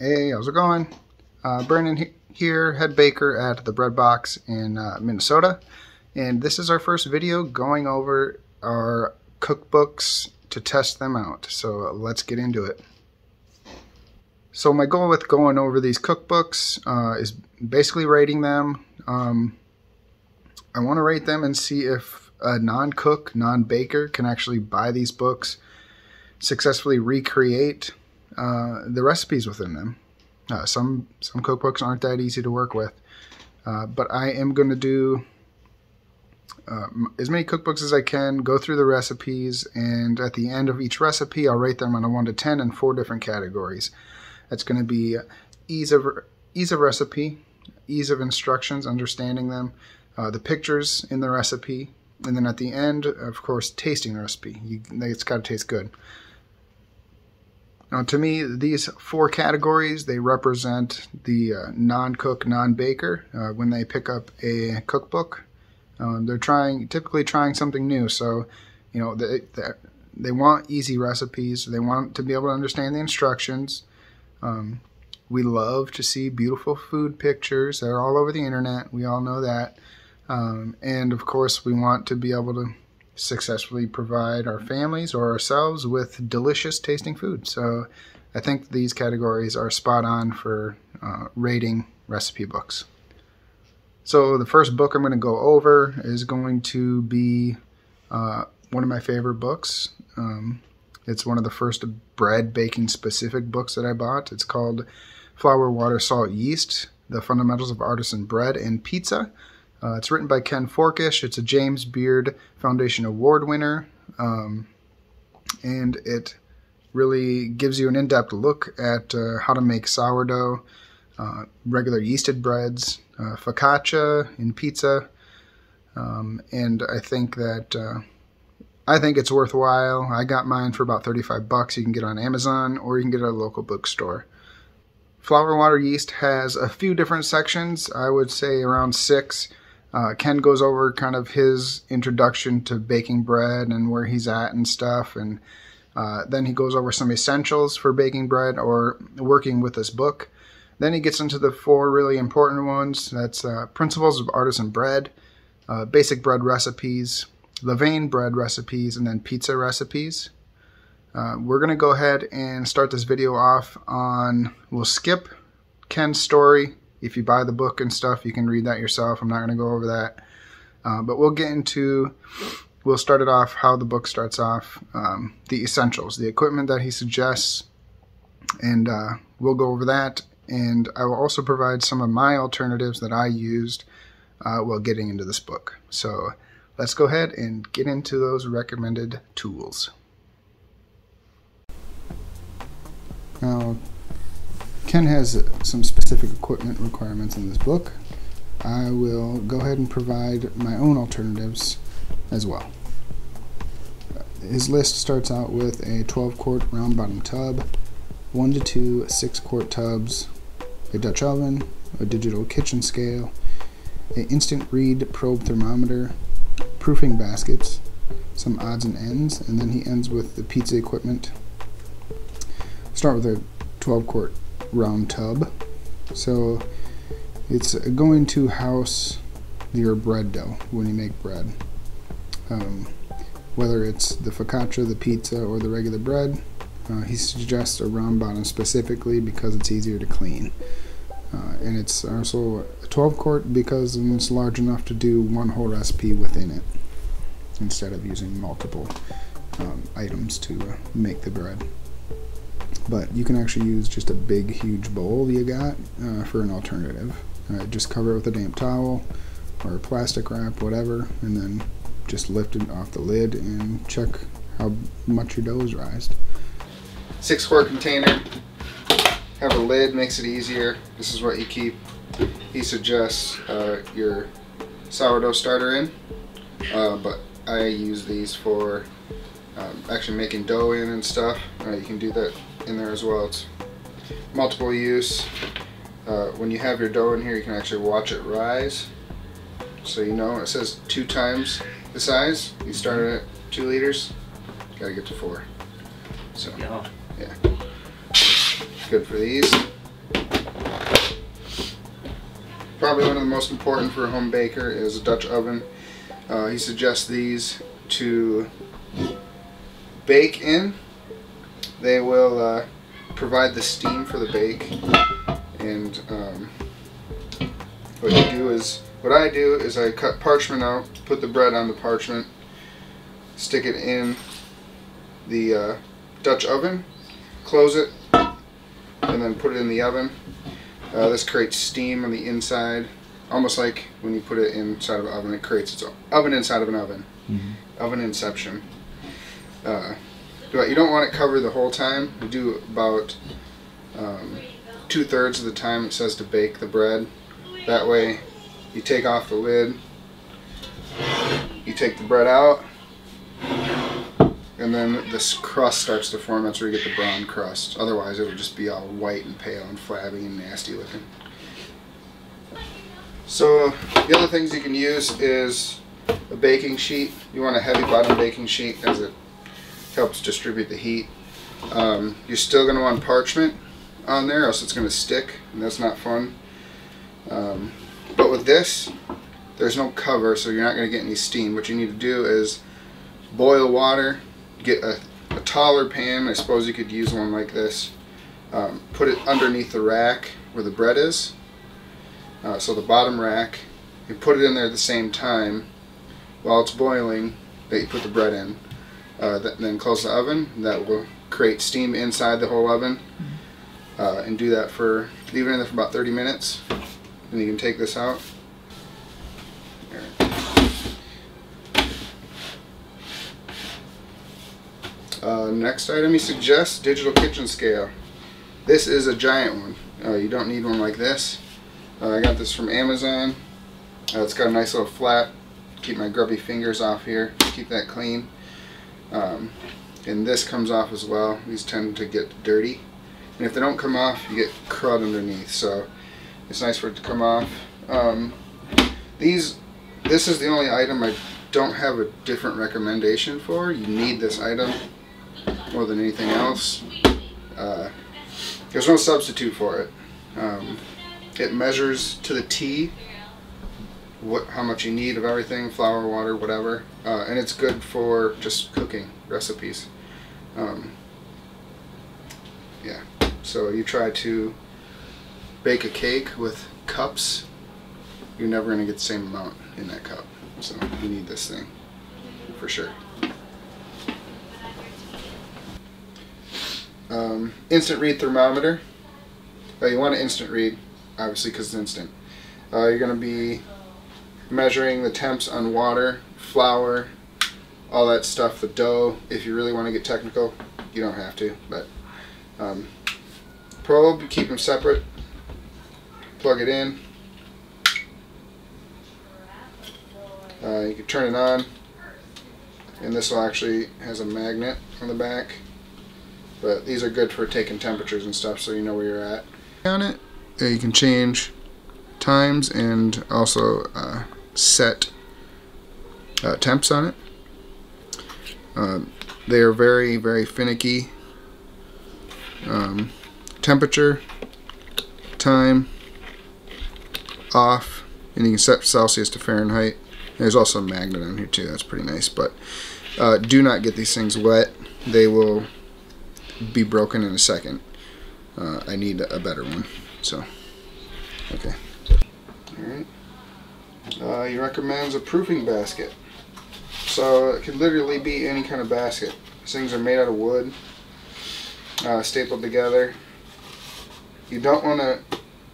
Hey, how's it going? Brandon here, head baker at the Bread Box in Minnesota, and this is our first video going over our cookbooks to test them out. So let's get into it. So my goal with going over these cookbooks is basically rating them. I want to rate them and see if a non-cook, non-baker can actually buy these books, successfully recreate the recipes within them. Some cookbooks aren't that easy to work with, but I am going to do as many cookbooks as I can, go through the recipes, and at the end of each recipe I'll rate them on a 1 to 10 in 4 different categories. That's going to be ease of recipe, ease of instructions, understanding them, the pictures in the recipe, and then at the end, of course, tasting the recipe. It's got to taste good. Now, to me, these 4 categories, they represent the non-cook, non-baker. When they pick up a cookbook, they're typically trying something new. So, you know, they want easy recipes. They want to be able to understand the instructions. We love to see beautiful food pictures. They're all over the internet. We all know that. And, of course, we want to be able to successfully provide our families or ourselves with delicious tasting food. So I think these categories are spot on for rating recipe books. So the first book I'm going to go over is going to be one of my favorite books. It's one of the first bread baking specific books that I bought. It's called Flour Water Salt Yeast, The Fundamentals of Artisan Bread and Pizza. It's written by Ken Forkish. It's a James Beard Foundation Award winner, and it really gives you an in-depth look at how to make sourdough, regular yeasted breads, focaccia in pizza, and I think it's worthwhile. I got mine for about 35 bucks. You can get it on Amazon or you can get it at a local bookstore. Flour Water Yeast has a few different sections, I would say around 6. Ken goes over kind of his introduction to baking bread and where he's at and stuff, and then he goes over some essentials for baking bread or working with this book. Then he gets into the 4 really important ones. That's Principles of Artisan Bread, Basic Bread Recipes, Levain Bread Recipes, and then Pizza Recipes. We're going to go ahead and start this video off on, we'll skip Ken's story. If you buy the book and stuff, you can read that yourself. I'm not going to go over that. But we'll start it off how the book starts off, the essentials, the equipment that he suggests, and we'll go over that. And I will also provide some of my alternatives that I used while getting into this book. So let's go ahead and get into those recommended tools. Now, Ken has some specific equipment requirements in this book. I will go ahead and provide my own alternatives as well. His list starts out with a 12-quart round bottom tub, 1 to 2 6-quart tubs, a Dutch oven, a digital kitchen scale, an instant read probe thermometer, proofing baskets, some odds and ends, and then he ends with the pizza equipment. Start with a 12-quart round tub. So it's going to house your bread dough when you make bread. Whether it's the focaccia, the pizza, or the regular bread, he suggests a round bottom specifically because it's easier to clean. And it's also a 12-quart because it's large enough to do one whole recipe within it instead of using multiple items to make the bread. But you can actually use just a big, huge bowl you got for an alternative. Just cover it with a damp towel or plastic wrap, whatever, and then just lift it off the lid and check how much your dough is rised. 6-quart container. Have a lid, makes it easier. This is what you keep. He suggests your sourdough starter in, but I use these for actually making dough in and stuff. You can do that in there as well. It's multiple use. When you have your dough in here, you can actually watch it rise. So you know, it says 2 times the size. You started at 2 liters, gotta get to 4. So yeah, good for these. probably one of the most important for a home baker is a Dutch oven. He suggests these to bake in. They will provide the steam for the bake, and what I do is I cut parchment out, put the bread on the parchment, stick it in the Dutch oven, close it, and then put it in the oven. This creates steam on the inside, almost like when you put it inside of an oven, it creates its oven inside of an oven. Oven inception. But you don't want it covered the whole time. You do about 2/3 of the time it says to bake the bread. That way you take off the lid, you take the bread out, and then this crust starts to form. That's where you get the brown crust. Otherwise it will just be all white and pale and flabby and nasty looking. So the other things you can use is a baking sheet. You want a heavy bottom baking sheet as it helps distribute the heat. You're still going to want parchment on there, else it's going to stick, and that's not fun. But with this, there's no cover, so you're not going to get any steam. What you need to do is boil water, get a taller pan. I suppose you could use one like this. Put it underneath the rack where the bread is. So the bottom rack, you put it in there at the same time while it's boiling that you put the bread in. Then close the oven. That will create steam inside the whole oven. And do that for, leave it in there for about 30 minutes. Then you can take this out. Next item he suggests, digital kitchen scale. This is a giant one. You don't need one like this. I got this from Amazon. It's got a nice little flap. Keep my grubby fingers off here. Keep that clean. And this comes off as well. These tend to get dirty. And if they don't come off, you get crud underneath. So it's nice for it to come off. This is the only item I don't have a different recommendation for. You need this item more than anything else. There's no substitute for it. It measures to the T how much you need of everything, flour, water, whatever, and it's good for just cooking recipes. Yeah, so you try to bake a cake with cups, you're never going to get the same amount in that cup. So you need this thing for sure. Instant read thermometer. You want an instant read, obviously, because it's instant. You're going to be measuring the temps on water, flour, all that stuff, the dough. If you really want to get technical, you don't have to, but probe, keep them separate, plug it in. You can turn it on, and this will actually has a magnet on the back, but these are good for taking temperatures and stuff, so you know where you're at. On it, you can change times and also set temps on it. They are very, very finicky. Temperature, time, off, and you can set Celsius to Fahrenheit. There's also a magnet on here too, that's pretty nice, but do not get these things wet. They will be broken in a second. I need a better one, so, okay. Alright. He recommends a proofing basket. So it could literally be any kind of basket. These things are made out of wood, stapled together. You don't want to,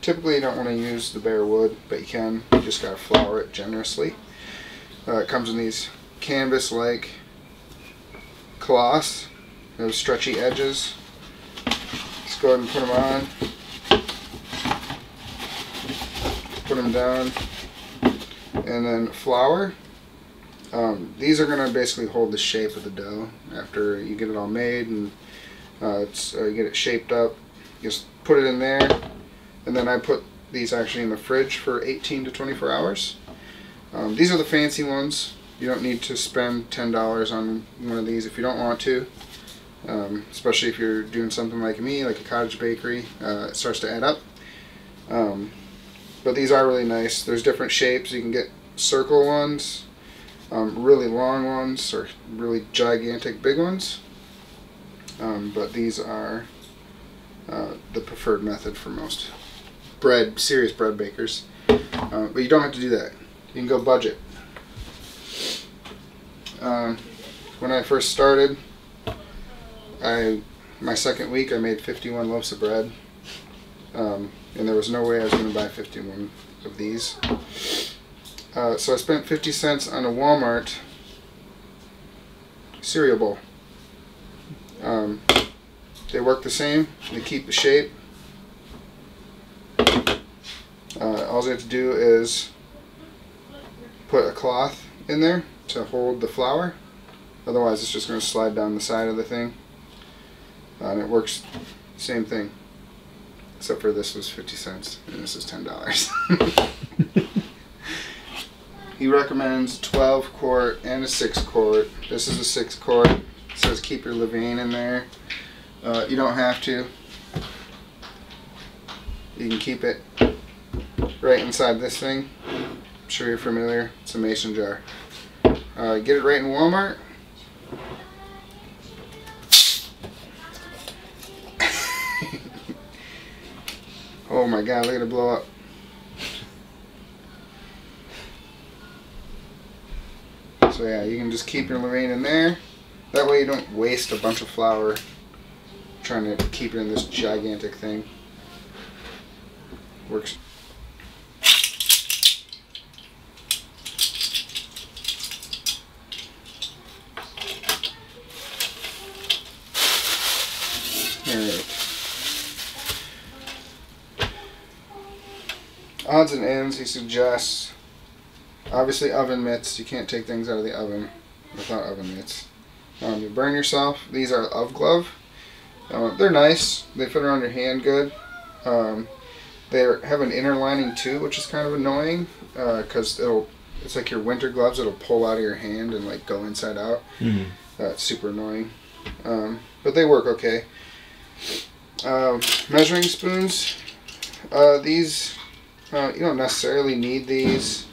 typically you don't want to use the bare wood, but you can. You just gotta flour it generously. It comes in these canvas-like cloths. Those stretchy edges. Let's go ahead and put them on. Put them down. And then flour. These are going to basically hold the shape of the dough after you get it all made and you get it shaped up. Just put it in there, and then I put these actually in the fridge for 18 to 24 hours. These are the fancy ones. You don't need to spend $10 on one of these if you don't want to, especially if you're doing something like me, like a cottage bakery. It starts to add up. But these are really nice. There's different shapes. You can get circle ones, really long ones, or really gigantic big ones. But these are the preferred method for most serious bread bakers. But you don't have to do that. You can go budget. When I first started, my second week I made 51 loaves of bread, and there was no way I was going to buy 51 of these. So I spent 50 cents on a Walmart cereal bowl. They work the same. They keep the shape. All you have to do is put a cloth in there to hold the flour. Otherwise it's just going to slide down the side of the thing. And it works same thing. Except for this was 50 cents and this is $10. He recommends 12 quart and a 6 quart. This is a 6 quart. It says keep your levain in there. You don't have to. You can keep it right inside this thing. I'm sure you're familiar. It's a mason jar. Get it right in Walmart. Oh my god, look at it blow up. So yeah, you can just keep your levain in there. That way you don't waste a bunch of flour trying to keep it in this gigantic thing. Works. Alright. Odds and ends, he suggests, obviously oven mitts. You can't take things out of the oven without oven mitts. You burn yourself. These are Of Glove. They're nice. They fit around your hand good. They have an inner lining too, which is kind of annoying because it's like your winter gloves. It'll pull out of your hand and like go inside out. Mm-hmm. That's super annoying. But they work okay. Measuring spoons. These you don't necessarily need these.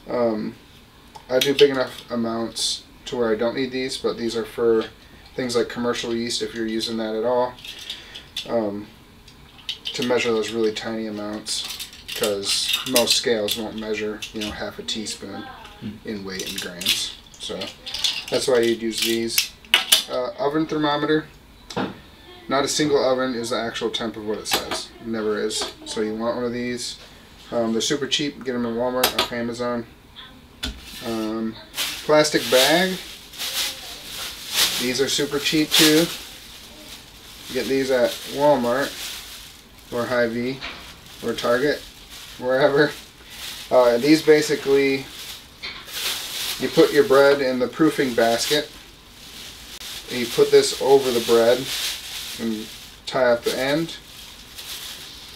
I do big enough amounts to where I don't need these, but these are for things like commercial yeast if you're using that at all. To measure those really tiny amounts, because most scales won't measure, half a teaspoon in weight in grams. So that's why you'd use these. Oven thermometer. Not a single oven is the actual temp of what it says. It never is. So you want one of these. They're super cheap. Get them in Walmart, off Amazon. Plastic bag. These are super cheap too. Get these at Walmart or Hy-Vee or Target, wherever. These basically, you put your bread in the proofing basket. And you put this over the bread and tie up the end.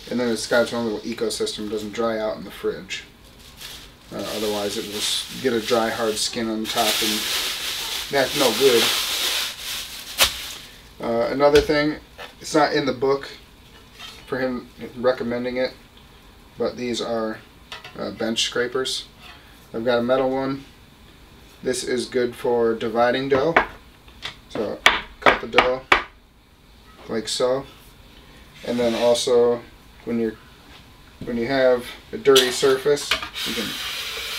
And then it's got its own little ecosystem. It doesn't dry out in the fridge. Otherwise it will just get a dry, hard skin on the top and that's no good. Another thing, it's not in the book for him recommending it, but these are bench scrapers. I've got a metal one. This is good for dividing dough. So cut the dough like so, and then also when you have a dirty surface, you can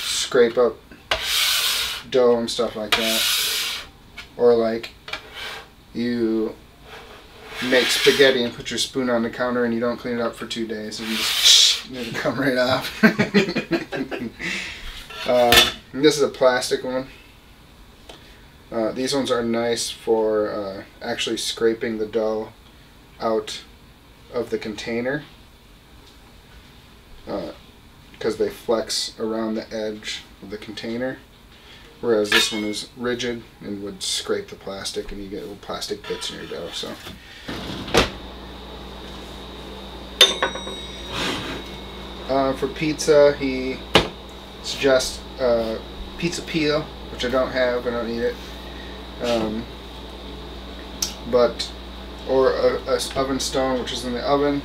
scrape up dough and stuff like that. Or like you make spaghetti and put your spoon on the counter and you don't clean it up for 2 days and you just it'll come right off. And this is a plastic one. These ones are nice for actually scraping the dough out of the container because they flex around the edge of the container, whereas this one is rigid and would scrape the plastic and you get little plastic bits in your dough. So for pizza, he suggests pizza peel, which I don't have. I don't need it. Or a oven stone, which is in the oven.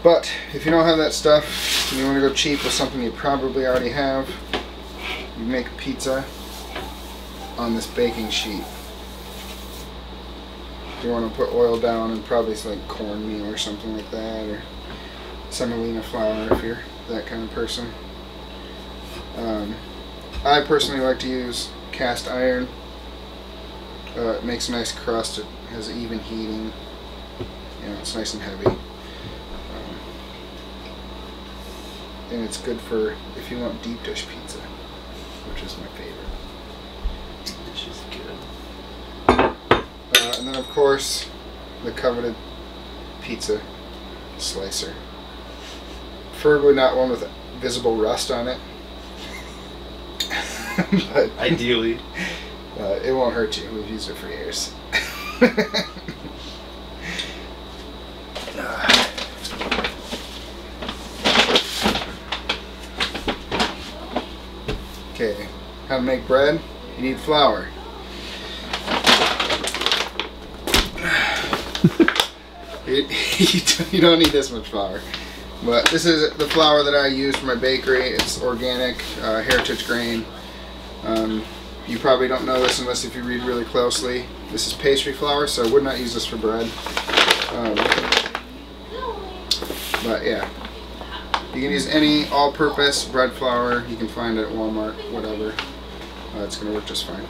But if you don't have that stuff and you want to go cheap with something you probably already have, you make pizza on this baking sheet. You want to put oil down and probably it's like cornmeal or something like that, or semolina flour if you're that kind of person. I personally like to use cast iron. It makes a nice crust. It has even heating. You know, it's nice and heavy. And it's good for if you want deep dish pizza, which is my favorite. This is good. And then of course, the coveted pizza slicer. Preferably not one with visible rust on it. But ideally. It won't hurt you. We've used it for years. Okay, how to make bread? You need flour. You don't need this much flour. But this is the flour that I use for my bakery. It's organic, heritage grain. You probably don't know this unless if you read really closely. This is pastry flour, so I would not use this for bread. But yeah, you can use any all-purpose bread flour you can find at Walmart, whatever. It's going to work just fine.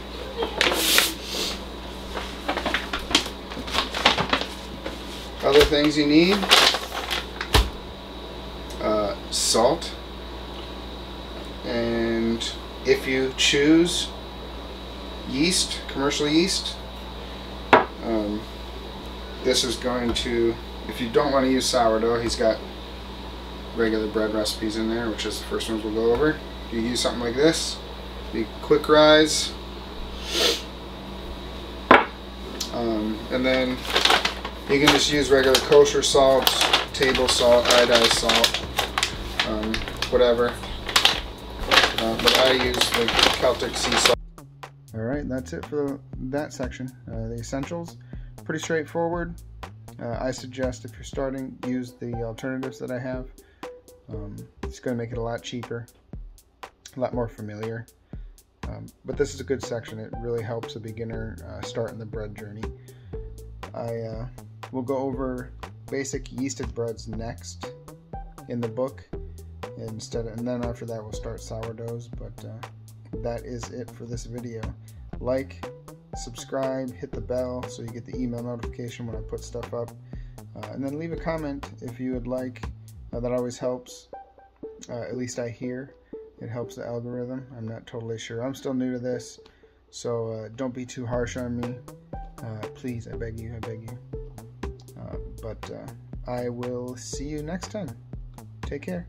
Other things you need: salt, and if you choose yeast, commercial yeast, this is going to, if you don't want to use sourdough, he's got regular bread recipes in there, which is the first ones we'll go over. You use something like this, be quick rise, and then you can just use regular kosher salt, table salt, iodized salt, whatever. But I use the Celtic sea salt. Alright, that's it for that section. The essentials, pretty straightforward. I suggest if you're starting, use the alternatives that I have. It's going to make it a lot cheaper, a lot more familiar. But this is a good section. It really helps a beginner start in the bread journey. I will go over basic yeasted breads next in the book, and then after that we'll start sourdoughs. But that is it for this video. Like, subscribe, hit the bell so you get the email notification when I put stuff up, and then leave a comment if you would like. That always helps. At least I hear it helps the algorithm. I'm not totally sure. I'm still new to this, so don't be too harsh on me. Please, I beg you, I beg you. But I will see you next time. Take care.